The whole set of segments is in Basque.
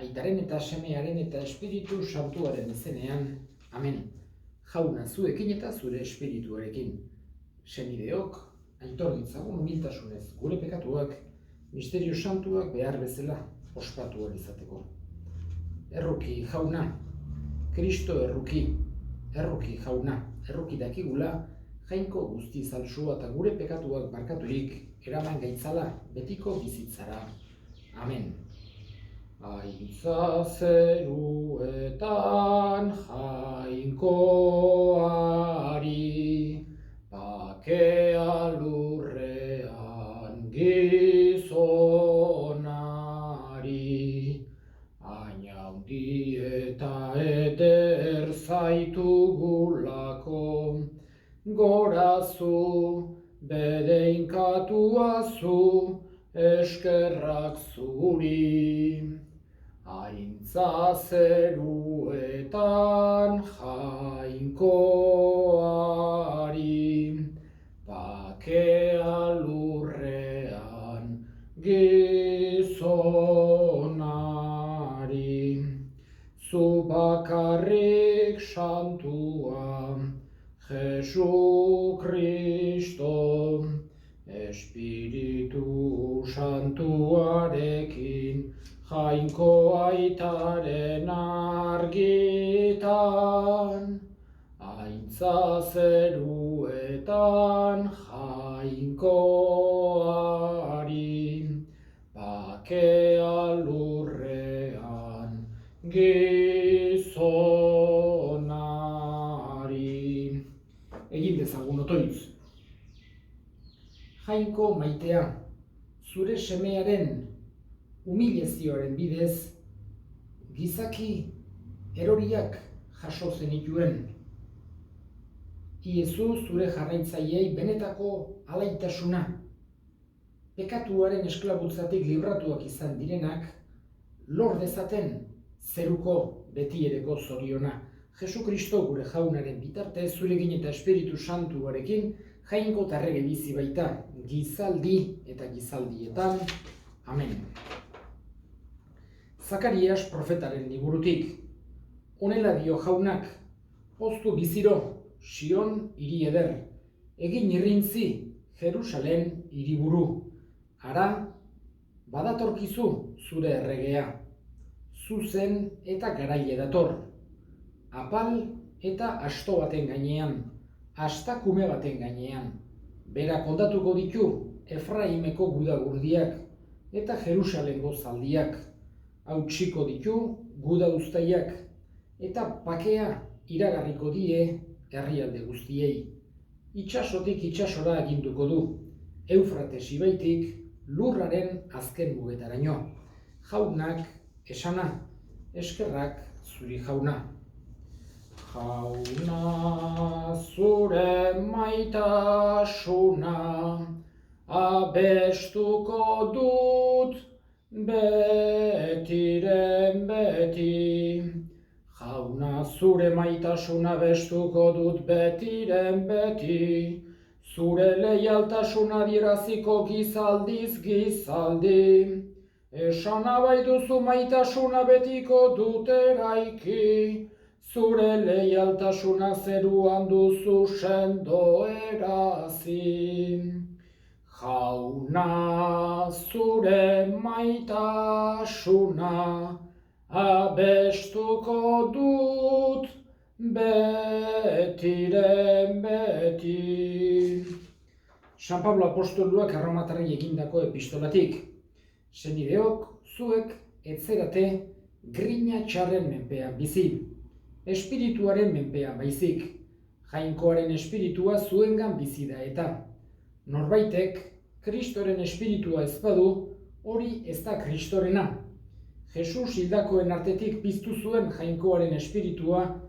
Aitaren eta Semearen eta Espiritu Santuaren izenean. Amen. Jauna zuekin eta zure espirituarekin. Senideok, aitor ditzagun humiltasunez gure pekatuak, misterio santuak behar bezala ospatu ahal izateko. Erruki jauna, Kristo erruki jauna, erruki dakigula, jainko guzti zalsua eta gure pekatuak barkaturik eraman gaitzala betiko bizitzara. Amen. Aintza zeruetan jainkoari, bakea lurrean gizonari, hain handi eta eder zaitugulako, gorazu, bedeinkatuazu, eskerrak zuri. Aintza zeruetan jainkoari, bakea lurrean gizonari. Zu bakarrik santua, Jesu Kristo, Espiritu Santuarekin, jainko aitaren argitan, aintza zeruetan jainkoari, bakea lurrean gizonari. Egin dezagun otoitz. Jainko maitea, zure semearen humilazioaren bidez, gizaki eroriak jaso zenituen. Iezu zure jarraitzaileei benetako alaitasuna, pekatuaren esklabutzatik libratuak izan direnak, lor dezaten zeruko betiereko zoriona. Jesu Kristo gure jaunaren bitartez, zurekin eta Espiritu Santuarekin, jainko eta errege bizi baita, gizaldi eta gizaldietan. Amen. Zakarias profetaren liburutik. Honela dio jaunak, poztu biziro, Sion hiri eder, egin irrintzi, Jerusalen hiriburu. Ara, badatorkizu zure erregea, zuzen eta garaile dator. Apal eta asto baten gainean, astakume baten gainean. Berak ondatuko ditu Efraimeko gudagurdiak eta Jerusalengo zaldiak. Hautsiko ditu guda uztaiak eta bakea iragarriko die herrialde guztiei. Itsasotik itsasora aginduko du, Eufrates ibaitik lurraren azken mugetaraino. Jaunak esana, eskerrak zuri jauna. Jauna zure maitasuna abestuko dut betiren beti. Jauna zure maitasuna abestuko dut betiren beti. Zure leialtasuna adieraziko gizaldiz gizaldi. Esana bai duzu maitasuna betiko dut eraiki. Zure leialtasuna zeruan duzu sendo erazi. Jauna zure maitasuna abestuko dut betiren beti. San Pablo apostoluak Erromatarrei egindako epistolatik. Senideok, zuek etzerate grina txarren menpean bizi. Espirituaren menpean baizik, jainkoaren espiritua zuengan bizi da eta. Norbaitek, Kristoren espiritua ez badu, hori ez da Kristorena. Jesus hildakoen artetik piztu zuen jainkoaren espiritua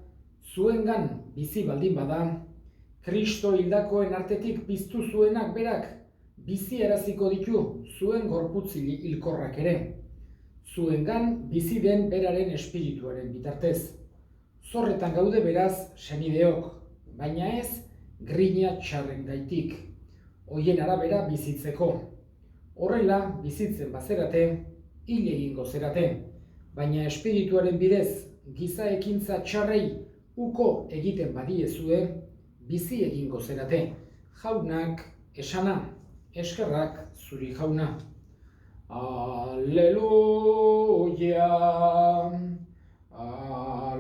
zuengan bizi baldin bada, Kristo hildakoen artetik piztu zuenak berak bizi eraziko ditu zuen gorputzili hilkorrak ere. Zuengan bizi den beraren espirituaren bitartez. Zorretan gaude beraz senideok, baina ez grina txarren gaitik, hoien arabera bizitzeko. Horrela bizitzen bazerate, hil egingo zerate. baina espirituaren bidez giza ekintza txarrei uko egiten badiezue, bizi egingo zerate. Jaunak esana, eskerrak zuri jauna. Aleluia,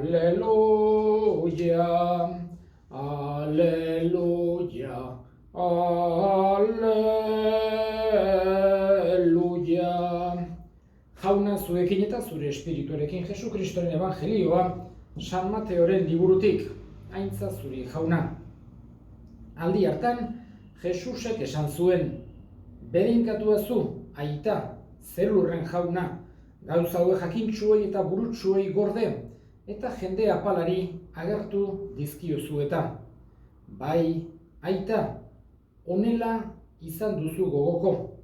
aleluia, aleluia, aleluia. Jauna zuekin eta zure espirituarekin Jesu Kristoren evangelioa San Mateoren liburutik, aintza zuri jauna. Aldi hartan, Jesusek esan zuen, berinkatua zu, aita, zelurren jauna, gauza hauek jakintsuei eta burutsuei gorde, eta jende apalari agertu dizkiozu eta. Bai, aita, honela izan duzu gogoko.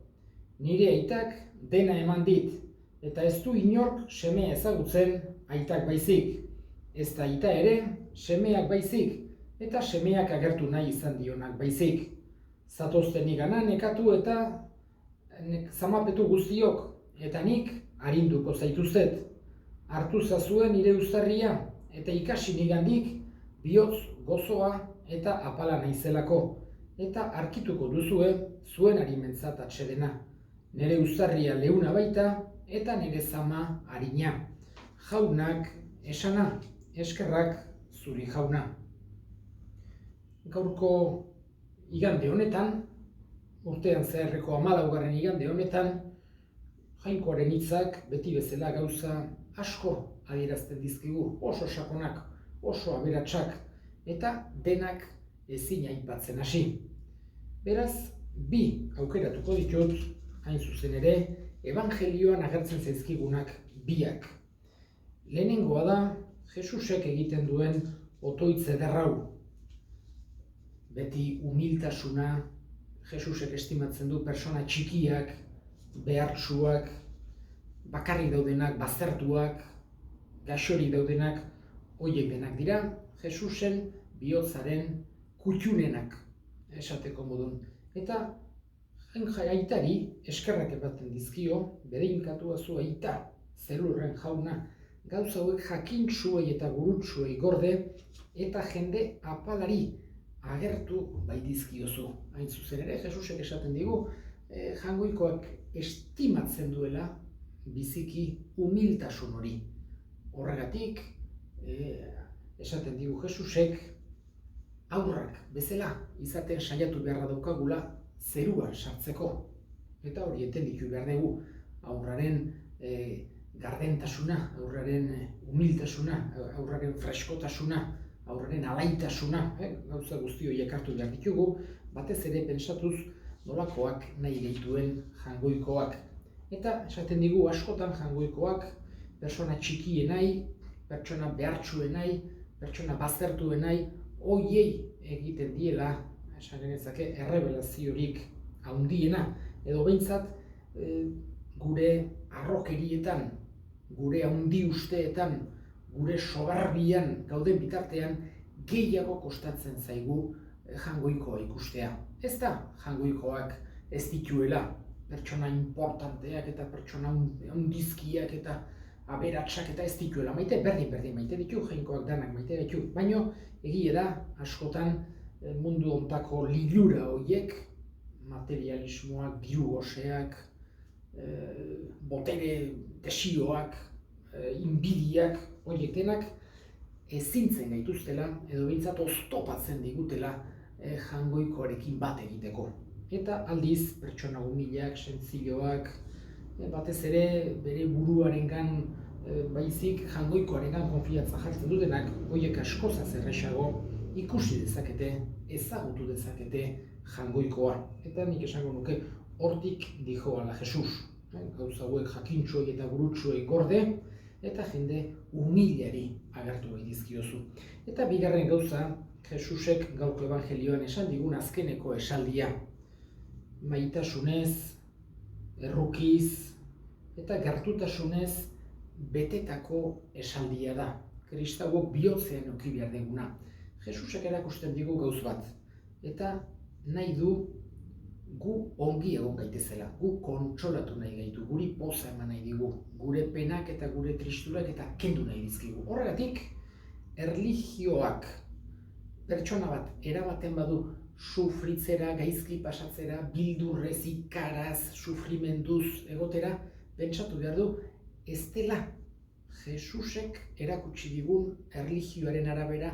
Nire aitak dena eman dit, eta ez du inork semea ezagutzen aitak baizik. Ez da aita ere, semeak baizik, eta semeak agertu nahi izan dionak baizik. Zatozten nigana nekatu eta zamapetu guztiok, eta nik arinduko zaituztet. Hartu zazuen nire uztarria, eta ikasi nigandik bihotz gozoa eta apala naizelako, eta arkituko duzue zuen arimentzat atsedena. Nire uztarria leuna baita, eta nire zama arina. Jaunak esana, eskerrak zuri jauna. Gaurko igande honetan, urtean zeharreko 14. igande honetan, Jainkoaren hitzak beti bezala gauza asko adierazten dizkigu, oso sakonak, oso aberatsak, eta denak ezin aipatzen hasi. Beraz, bi aukeratuko ditut, hain zuzen ere, evangelioan agertzen zaizkigunak biak. Lehenengoa da, Jesusek egiten duen otoitz ederrau. Beti humiltasuna, Jesusek estimatzen du persona txikiak, behartsuak, bakarrik daudenak, baztertuak, gaxorik daudenak, horiek denak dira, Jesusen bihotzaren kuttunenak, esateko modun. Eta aitari eskerrak ematen dizkio, berinkatua zu aita, zelurren jauna, gauza hauek jakintsuei eta burutsuei gorde, eta jende apalari agertu baitizkiozu. Hain zuzen ere, Jesusek esaten digu, jangoikoak estimatzen duela biziki humiltasun hori. Horregatik, esaten digu Jesusek, aurrak bezala izaten saiatu beharra daukagula zeruan sartzeko. Eta hori entenditu behar dugu, aurraren gardentasuna, aurraren humiltasuna, aurraren freskotasuna, aurraren alaitasuna, gauza guzti horiek hartu behar ditugu, batez ere pentsatuz nolakoak nahi gehituen jangoikoak. Eta esaten digu askotan jangoikoak pertsona txikienai, pertsona behartsuenai, pertsona baztertuenai, hoiei egiten diela, esan genezake, errebelaziorik handiena, edo behintzat gure arrokerietan, gure handi usteetan, gure sogarbian gauden bitartean gehiago kostatzen zaigu jangoikoa ikustea. Ez da jangoikoak ez dituela pertsona importanteak eta pertsona handizkiak eta aberatsak eta ez dituela maite, berdin maite ditu, jainkoak danak maite ditu, baina egia da askotan mundu hontako lilura horiek, materialismoak, diru goseak, botere desioak, inbidiak, horiek denak ezintzen gaituztela edo behintzat oztopatzen digutela jangoikoarekin bat egiteko. Eta aldiz pertsona humilak, sentziloak, batez ere bere buruarengan baizik jangoikoarengan konfiantza jartzen dutenak, horiek askozaz errazago ikusi dezakete, ezagutu dezakete jangoikoa. Eta nik esango nuke hortik dijoala Jesus. Gauza hauek jakintsuei eta burutsuei gorde, eta jende humilari agertu bai dizkiozu. Eta bigarren gauza, Jesusek gaurko evangelioan esan digun azkeneko esaldia. Maitasunez, errukiz eta gertutasunez betetako esaldia da. Kristauok bihotzean eduki behar deguna. Jesusek erakusten digu gauz bat. Eta nahi du gu ongi egon gaitezela, gu kontsolatu nahi gaitu, guri poza eman nahi digu, gure penak eta gure tristurak eta kendu nahi dizkigu. Horregatik, erlijioak pertsona bat erabaten badu sufritzera, gaizki pasatzera, bildurrez, ikaraz, sufrimenduz egotera, pentsatu behar du, ez dela Jesusek erakutsi digun erlijioaren arabera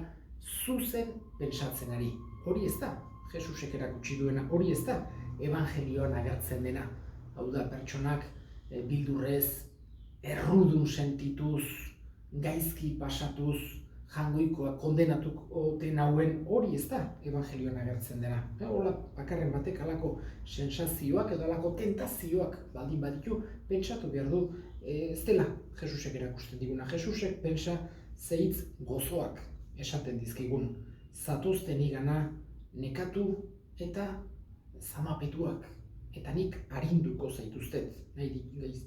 zuzen pentsatzen ari. Hori ez da, Jesusek erakutsi duena, hori ez da, evangelioan agertzen dena. Hau da, pertsonak bildurrez, errudun sentituz, gaizki pasatuz, jangoikoa kondenatuko den hauen, hori ez da evangelioan agertzen dena. Hola, bakarren batek alako sensazioak edo alako tentazioak baldin baditu, pentsatu behar du, ez dela Jesusek erakusten diguna. Jesusek pentsa zeitz gozoak esaten dizkigun. Zatozten igana nekatu eta zamapetuak. Eta nik arinduko zaituztet. Nahi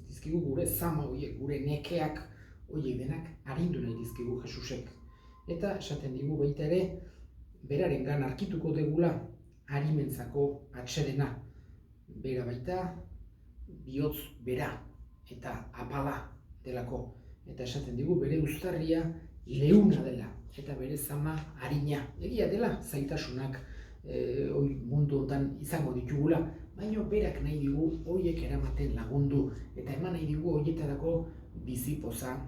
dizkigu gure zama horiek, gure nekeak horiek denak arindu nahi dizkigu Jesusek. Eta esaten digu baita ere, berarengan arkituko degula arimentzako atsedena. Bera baita, bihotz bera eta apala delako. Eta esaten digu bere uztarria leuna dela eta bere zama arina. Egia dela zaitasunak mundu honetan izango ditugula, baina berak nahi digu horiek eramaten lagundu eta eman nahi digu horietarako bizipoza,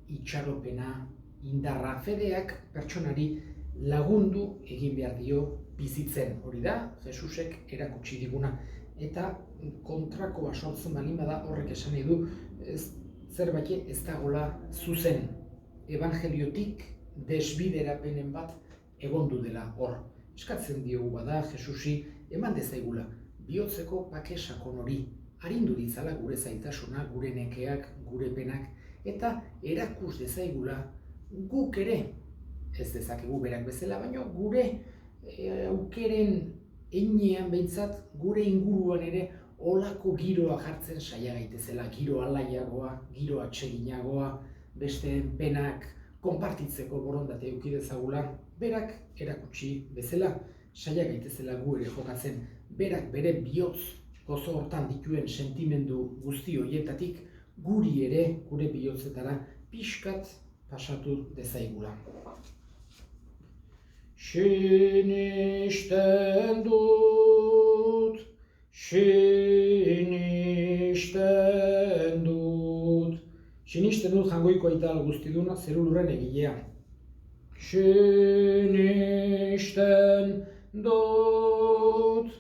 itxaropena, indarra. Fedeak pertsonari lagundu egin behar dio bizitzen. Hori da, Jesusek erakutsi diguna. Eta kontrakoa sortzen baldin bada horrek esan nahi du zerbait ez dagoela zuzen. Evangeliotik desbiderapenen bat egondu dela hor. Eskatzen diogu bada Jesusi eman dezaigula bihotzeko bake sakon hori. Arindu ditzala gure zaitasuna, gure nekeak, gure penak, eta erakus dezaigula guk ere, ez dezakegu berak bezala, baina gure aukeren heinean behintzat, gure inguruan ere olako giroa jartzen saia gaitezela, giro alaiagoa, giro atseginagoa, beste penak konpartitzeko borondate eduki dezagula, berak erakutsi bezala saia gaitezela gu ere jokatzen, berak bere bihotz gozo hortan dituen sentimendu guzti horietatik guri ere, gure bihotzetara pixkat pasatu dezaigula. Sinisten dut, sinisten dut. Sinisten dut jangoiko aita guztiduna zerulurren egilea. Sinisten dut,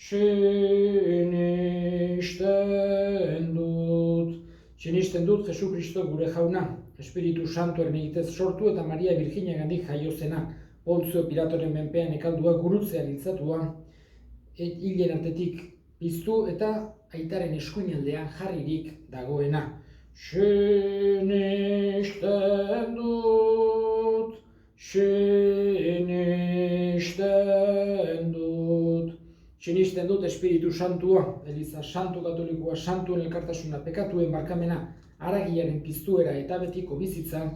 sinisten dut. Sinisten dut Jesu Kristo gure jauna, Espiritu Santuaren egitez sortu eta Maria Virginiagandik jaio zena, Pontzio Pilatoren menpean ekaldua gurutzean hiltzatua, hilen artetik piztu eta aitaren eskuinaldean jarririk dagoena. Sinisten dut, sinisten dut. Sinisten dut Espiritu Santua, Eliza Santu Katolikoa, Santuen elkartasuna, pekatuen barkamena, haragiaren piztuera eta betiko bizitza.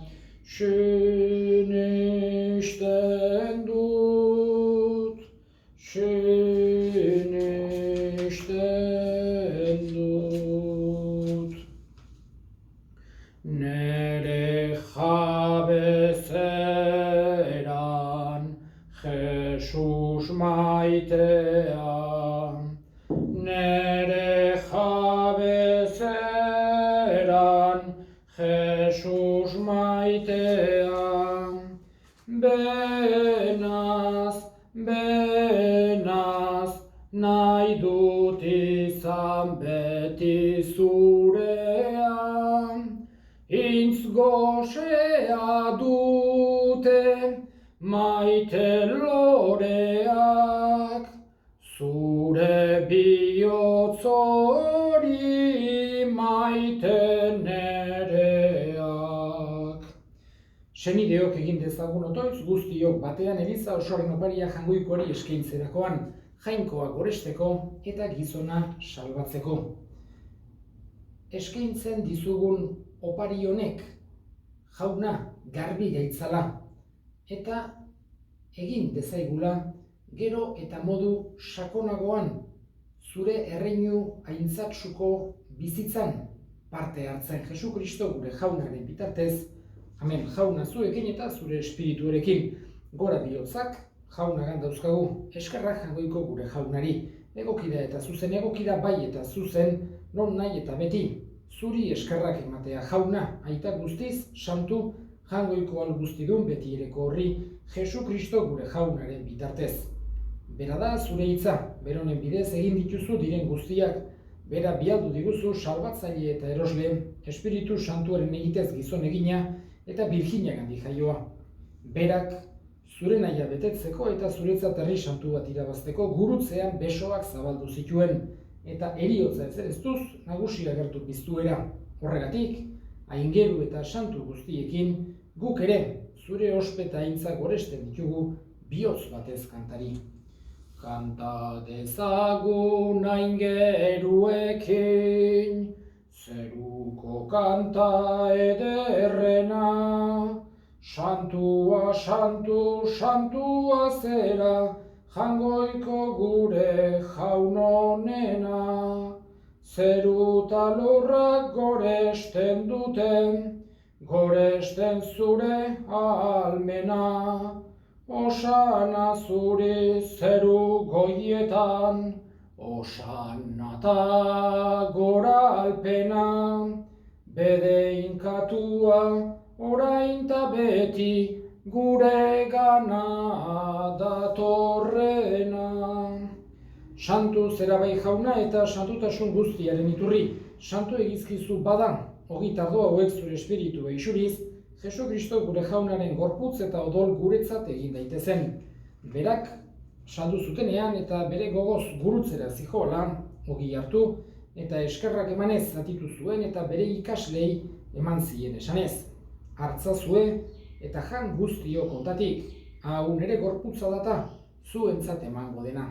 Sinisten dut, sinisten dut. Nere jabezeran Jesus maitea, nere jabezeran Jesus maitea, benaz, benaz, nahi dut izan beti zurean, intz gosea dute maite loreak, zure bihotz hori maite nereak. Senideok egin dezagun otoitz guztiok batean Eliza osoaren oparia jangoikoari eskaintzerakoan, jainkoa goresteko eta gizona salbatzeko. Eskaintzen dizugun opari honek, jauna garbi gaitzala, eta egin dezaigula gero eta modu sakonagoan zure erreinu aintzatsuko bizitzan parte hartzen Jesu Kristo gure jaunaren bitartez. Amen, jauna zuekin eta zure espirituarekin. Gora bihotzak, jaunagan dauzkagu, eskerrak jangoiko gure jaunari. Egokida eta zuzen, egokida bai eta zuzen, non nahi eta beti. Zuri eskerrak ematea jauna, aita guztiz, santu, jangoiko alguztidun beti ereko horri, Jesu Kristo gure jaunaren bitartez. Bera da zure hitza, beronen bidez egin dituzu diren guztiak, bera bialdu diguzu salbatzaile eta erosle, Espiritu Santuaren egitez gizon egina eta Birjinagandik jaioa. Berak zure nahia betetzeko eta zuretzat herri santu bat irabazteko gurutzean besoak zabaldu zituen eta heriotza ezereztuz nagusi agertu piztuera. Horregatik, aingeru eta santu guztiekin guk ere zure ospeta aintza goresten ditugu bihotz batez kantari. Kanta dezagun aingeruekin, zeruko kanta ederrena, santua, santu, santua zera, jangoiko gure jaunonena. Zeru eta lurrak goresten duten, goresten zure almena. Osana zuri zeru goietan, osana ta gora alpena, bede inkatua orain ta beti gure gana datorrena. Santu zera bai jauna eta santutasun guztiaren iturri, santu egizkizu bada, ogitardo hauek zure espiritu eixuriz, Jesu Kristo gure jaunaren gorputz eta odol guretzat egin daitezen. Berak saldu zutenean eta bere gogoz gurutzera zijoala, ogi hartu eta eskerrak emanez zatitu zuen eta bere ikaslei eman zien esanez. Hartzazue eta jan guztio kontatik, hau nere gorputza data zuentzat emango dena.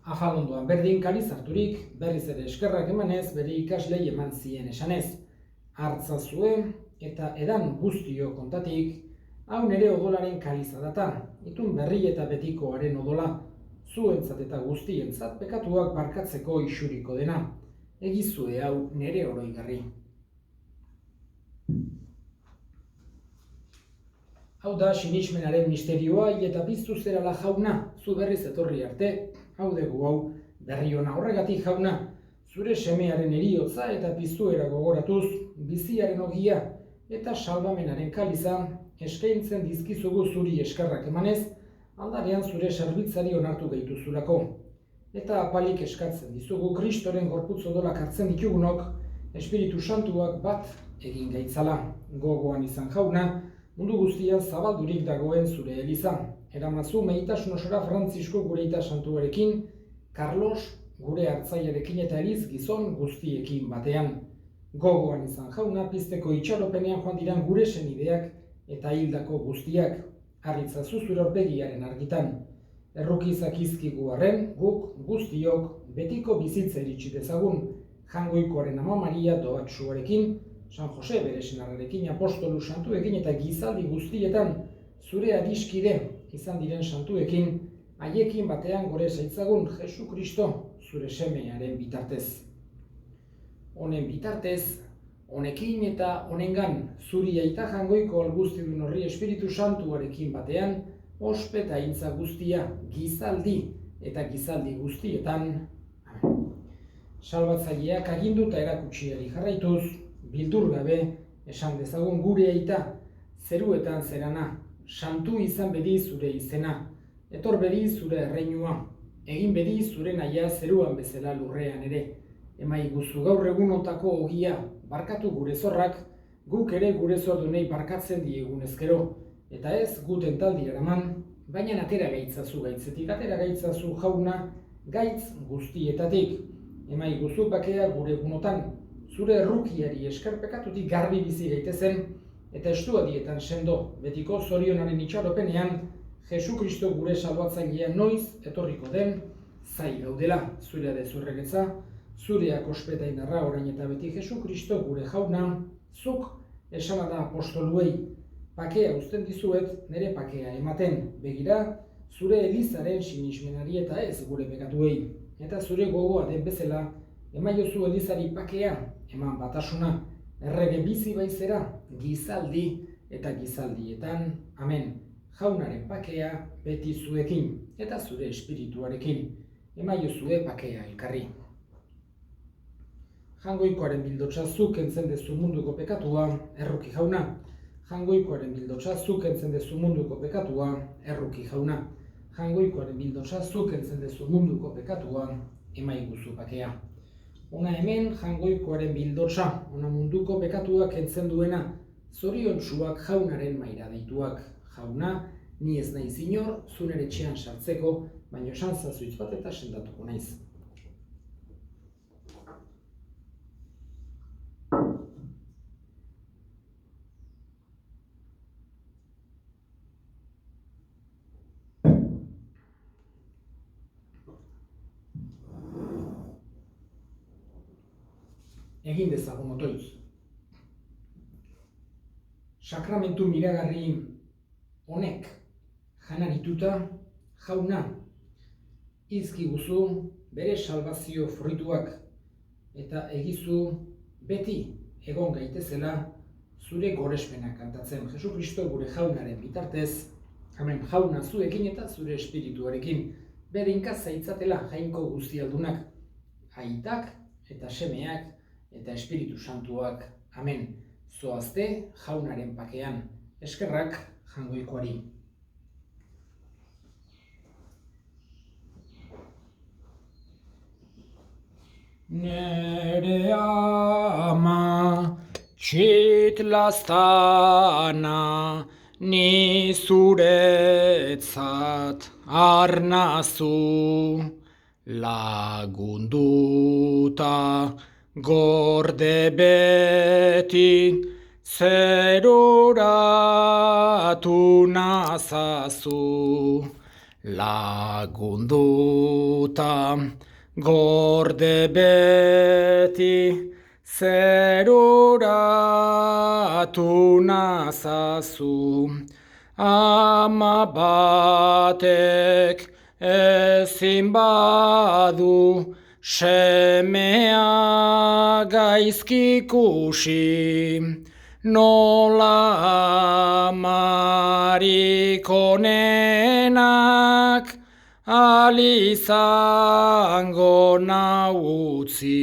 Afalondoan berdin kaliz harturik, berriz ere eskerrak emanez, bere ikaslei eman zien esanez. Hartzazue eta edan guztio kontatik, hau nere odolaren kaliza data, itun berri eta betikoaren odola, zuentzat eta guztientzat pekatuak barkatzeko isuriko dena. Egizue hau nere oroigarri. Hau da sinismenaren misterioa eta biztu zerala jauna, zu berriz etorri arte, hau dugu hau berri ona. Horregatik jauna, zure semearen heriotza eta piztuera gogoratuz, biziaren ogia eta salbamenaren kaliza eskaintzen dizkizugu zuri eskerrak emanez, aldarean zure zerbitzari onartu gaituzulako. Eta apalik eskatzen dizugu Kristoren gorputz odolak hartzen ditugunok, Espiritu Santuak bat egin gaitzala. Gogoan izan jauna, mundu guztian zabaldurik dagoen zure eliza. Eramazu meitasun osora Frantzisko gure aita santuarekin, Carlos gure hartzaiarekin eta Eliz gizon guztiekin batean. Gogoan izan jauna, pizteko itxaropenean joan diran gure senideak eta hildako guztiak. Harritzazu zure aurpegiaren argitan. Errukizak izkigu arren, guk guztiok betiko bizitza iritsi dezagun. Jangoikoaren Ama Maria doatsuarekin, San Jose bere senarrarekin, apostolu santuekin eta gizaldi guztietan zure adiskide izan diren santuekin, haiekin batean gore zaitzagun Jesu Kristo zure semearen bitartez. Honen bitartez, honekin eta honengan zuri aita jangoiko alguztidun horri Espiritu Santuarekin batean, ospeta aintza guztia gizaldi eta gizaldi guztietan. Salbatzaileak agindu eta erakutsiari jarraituz, bildur gabe esan dezagun gure aita, zeruetan zerana, santu izan bedi zure izena, etor bedi zure erreinua, egin bedi zure nahia zeruan bezala lurrean ere. Emaiguzu gaur egunotako ogia, barkatu gure zorrak, guk ere gure zordunei barkatzen diegun ezkero, eta ez guten taldi eraman, baina atera gaitzazu gaitzetik, atera gaitzazu jauna gaitz guztietatik. Emaiguzu bakea gure egunotan, zure errukiari eskerpekatutik garbi bizi gaitezen, eta estuadietan sendo, betiko zorionaren itxaropenean, Jesu Kristo gure salbatzailea noiz etorriko den, zai gaudela, zurea dezurregetza, zureak ospeta indarra orain eta beti Jesu Kristo gure jauna, zuk esana da apostoluei, pakea uzten dizuet, nire pakea ematen, begira, zure Elizaren sinismenari eta ez gure pekatuei. Eta zure gogoa den bezala, emaiozu Elizari pakea, eman batasuna, errege bizi baizera, gizaldi eta gizaldietan, amen. Jaunaren pakea beti zuekin, eta zure espirituarekin, emaiozue pakea elkarri. Jangoikoaren bildotsa zuk kentzen dezu munduko pekatua, erruki jauna. Jangoikoaren bildotsa zuk kentzen dezu munduko pekatua, erruki jauna. Jangoikoaren bildotsa zuk kentzen dezu munduko pekatua, emaiguzu pakea. Ona hemen jangoikoaren bildotsa, ona munduko pekatua kentzen duena, zoriontsuak jaunaren maira deituak. Jauna, ni ez naiz inor, zunere etxean sartzeko, baina esan zazuitz bat eta sendatuko naiz. Egin dezagun otoitz. Sakramentu miragarri honek janarituta, jauna, izkiguzu bere salbazio fruituak eta egizu beti egon gaitezela zure gorespenak kantatzen. Jesu Kristo gure jaunaren bitartez, amen, jauna zuekin eta zure espirituarekin, berdinka zaitzatela jainko guztialdunak, aitak eta semeak eta espiritu santuak, amen. Zoazte jaunaren pakean, eskerrak jangoikoari. Nere ama txitlaztana, ni zuretzat arnazu, lagunduta gorde beti zeruratu nazazu, lagunduta gorde beti zeruratu nazazu, ama batek ezin badu semea gaizki ikusi, nola amarik onenak alizango nautzi.